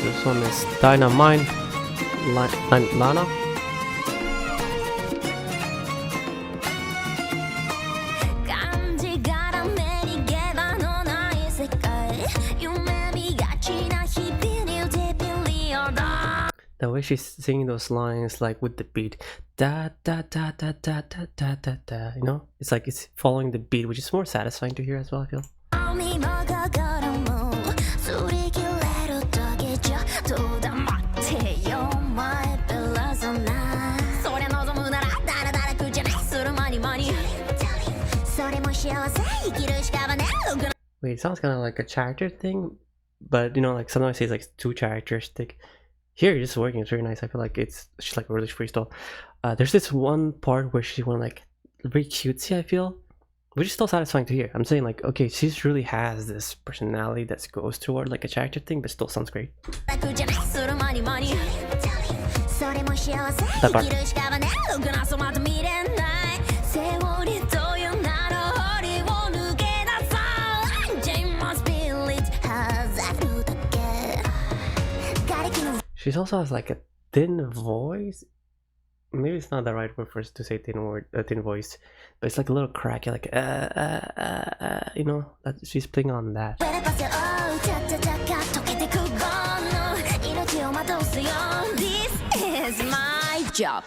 This one is Dynamite Lana. The way she's singing those lines, like with the beat, da da da da da da da da da, you know, it's like it's following the beat, which is more satisfying to hear as well, I feel. Wait, it sounds kind of like a character thing, but you know, like sometimes it's like too characteristic. Here it's working, it's very nice. I feel like she's like really freestyle. There's this one part where she went like very cutesy, I feel, which is still satisfying to hear. I'm saying like, okay, she just really has this personality that goes toward like a character thing, but still sounds great. That part. She also has like a thin voice. Maybe it's not the right word for us to say thin voice, but it's like a little cracky, like you know, that she's playing on that. This is my job.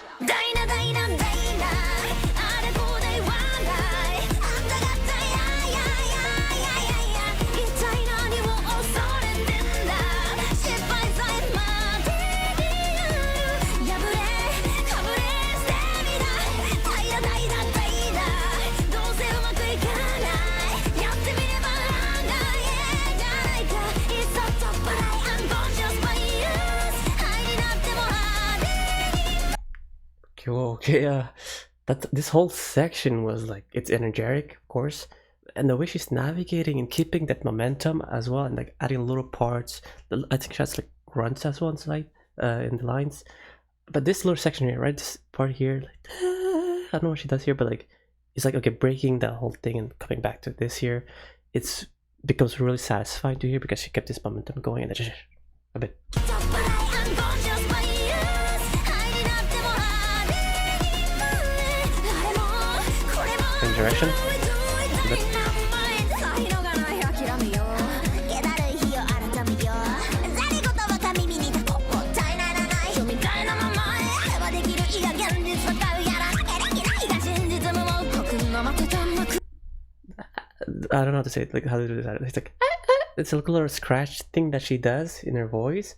Okay, this whole section was like, it's energetic, of course, and the way she's navigating and keeping that momentum as well, and like adding little parts. I think she has like grunts as well inside in the lines. But this little section here, right, this part here, like I don't know what she does here, but like it's like, okay, breaking that whole thing and coming back to this here, it's becomes really satisfying to hear because she kept this momentum going, and then a bit. Direction. I don't know how to say it, like how to do that. It's like it's a little scratch thing that she does in her voice.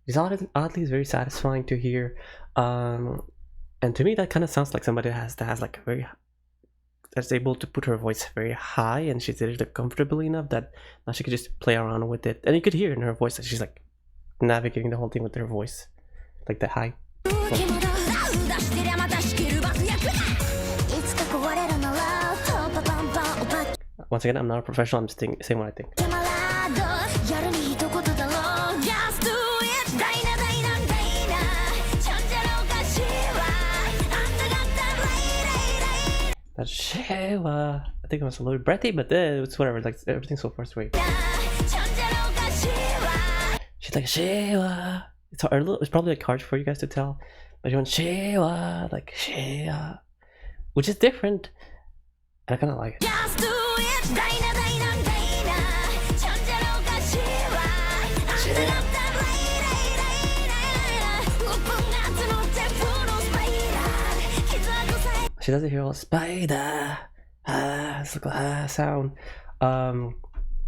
It's oddly very satisfying to hear, and to me that kind of sounds like somebody that has like a very that's able to put her voice very high, and she did it comfortably enough that now she could just play around with it, and you could hear in her voice that she's like navigating the whole thing with her voice, like the high. Once again, I'm not a professional, I'm just saying what I think. That Shewa, I think it was a little breathy, but it's whatever, like everything so far is great. She's like Shewa. It's probably like hard for you guys to tell, but she went Shewa, like Shewa, which is different, and I kind of like it. She does a hear a spider it's like a sound, and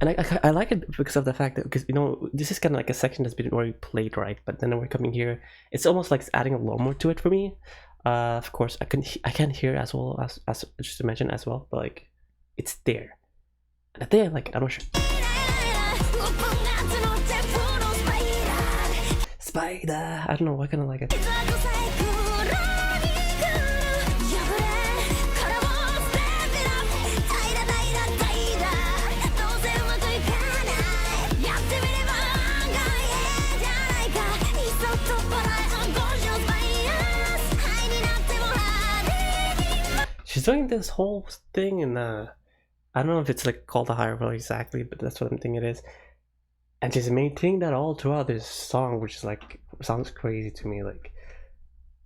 I like it because of the fact that, because you know, this is kind of like a section that's been already played, right? But then we're coming here, it's almost like it's adding a lot more to it for me. Of course I can't hear as well as just to mention as well, but like it's there, and I think I like it. I'm not sure. Spider, I don't know, I kind of like it. She's doing this whole thing in I don't know if it's like called a higher value exactly, but that's what I'm thinking it is. and she's maintaining that all throughout this song, which is like sounds crazy to me. Like,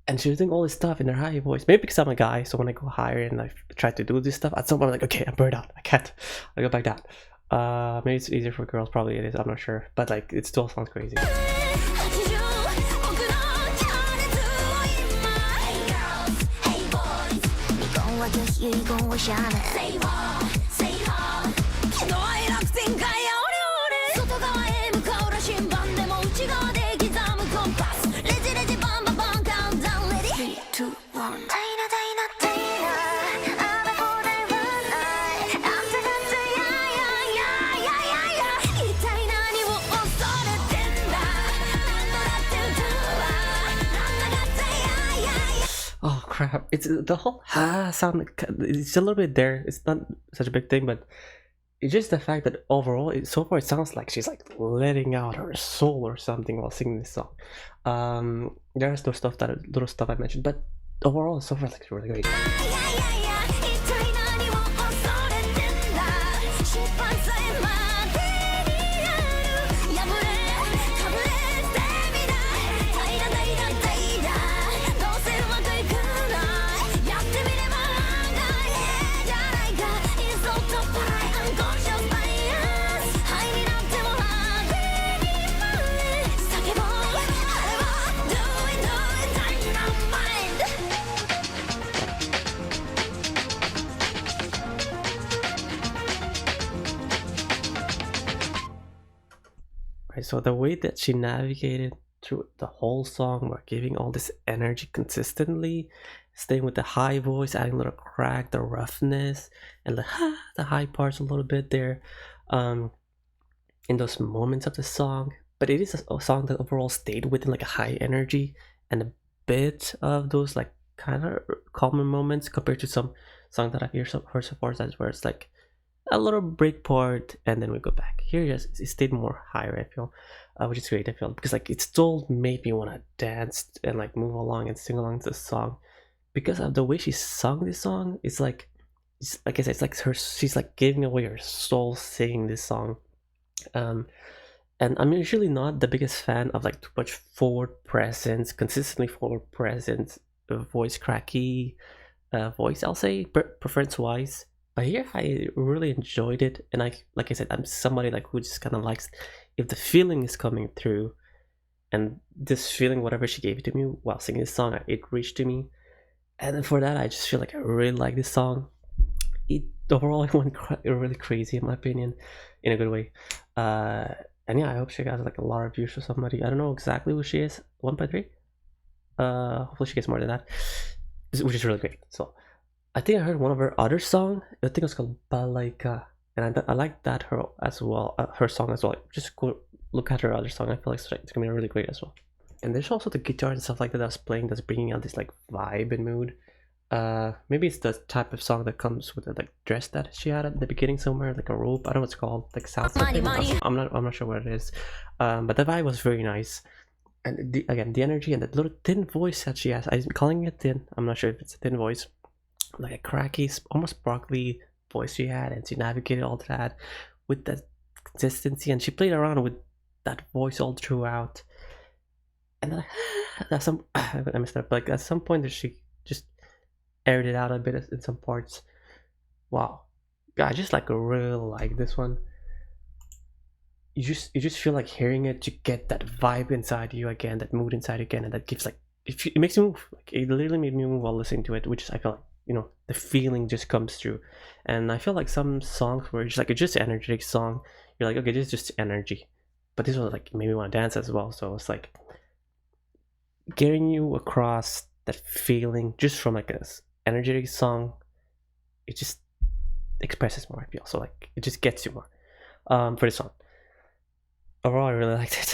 and she's doing all this stuff in her high voice. Maybe because I'm a guy, so when I go higher and I try to do this stuff, at some point I'm like, okay, I'm burned out. I can't. I go back down. Maybe it's easier for girls. Probably it is. I'm not sure, but like it still sounds crazy. Oh crap! It's the whole sound. It's a little bit there. It's not such a big thing, but it's just the fact that overall, so far it sounds like she's like letting out her soul or something while singing this song. There's no stuff that little stuff I mentioned, but overall, so far like it's really great. Right, so the way that she navigated through the whole song, while giving all this energy consistently, staying with the high voice, adding a little crack, the roughness, and the high parts a little bit there, in those moments of the song. But it is a song that overall stayed within like a high energy and a bit of those like kind of calmer moments compared to some songs that I've heard so far, where it's like a little break part and then we go back. Here yes, it stayed more higher, I feel, which is great. I feel because like it still made me want to dance and like move along and sing along to the song because of the way she sung this song. It's like I said, it's like she's like giving away her soul singing this song. And I'm usually not the biggest fan of like too much forward presence, consistently forward presence, voice cracky voice, I'll say, preference wise. But here I really enjoyed it, and like I said, I'm somebody like who just kind of likes if the feeling is coming through, and this feeling, whatever she gave it to me while singing this song, it reached to me, and then for that I just feel like I really like this song. It overall it went really crazy in my opinion, in a good way. And yeah, I hope she got like a lot of views for somebody. I don't know exactly who she is. 1.3. Hopefully she gets more than that, which is really great. So I think I heard one of her other song. I think it's called Balaika, and I like that her as well. Her song as well. Just go look at her other song. I feel like it's gonna be really great as well. And there's also the guitar and stuff like that that's playing, that's bringing out this like vibe and mood. Maybe it's the type of song that comes with the like dress that she had at the beginning somewhere, like a robe. I don't know what it's called, like sounds something. I'm not sure what it is. But the vibe was very nice. And again, the energy and the little thin voice that she has. I'm calling it thin. I'm not sure if it's a thin voice. Like a cracky, almost sparkly voice she had, and she navigated all that with that consistency, and she played around with that voice all throughout. And then at some I messed up. Like at some point, she just aired it out a bit in some parts. Wow, I just like really like this one. You just feel like hearing it to get that vibe inside you again, that mood inside you again, and that gives like it makes you move. Like it literally made me move while listening to it, which I feel like, you know, the feeling just comes through. And I feel like some songs were just like it's just an energetic song, you're like, okay, this is just energy, but this was like made me want to dance as well. So it's like getting you across that feeling just from like a energetic song. It just expresses more, I feel. So like it just gets you more. For this song overall I really liked it.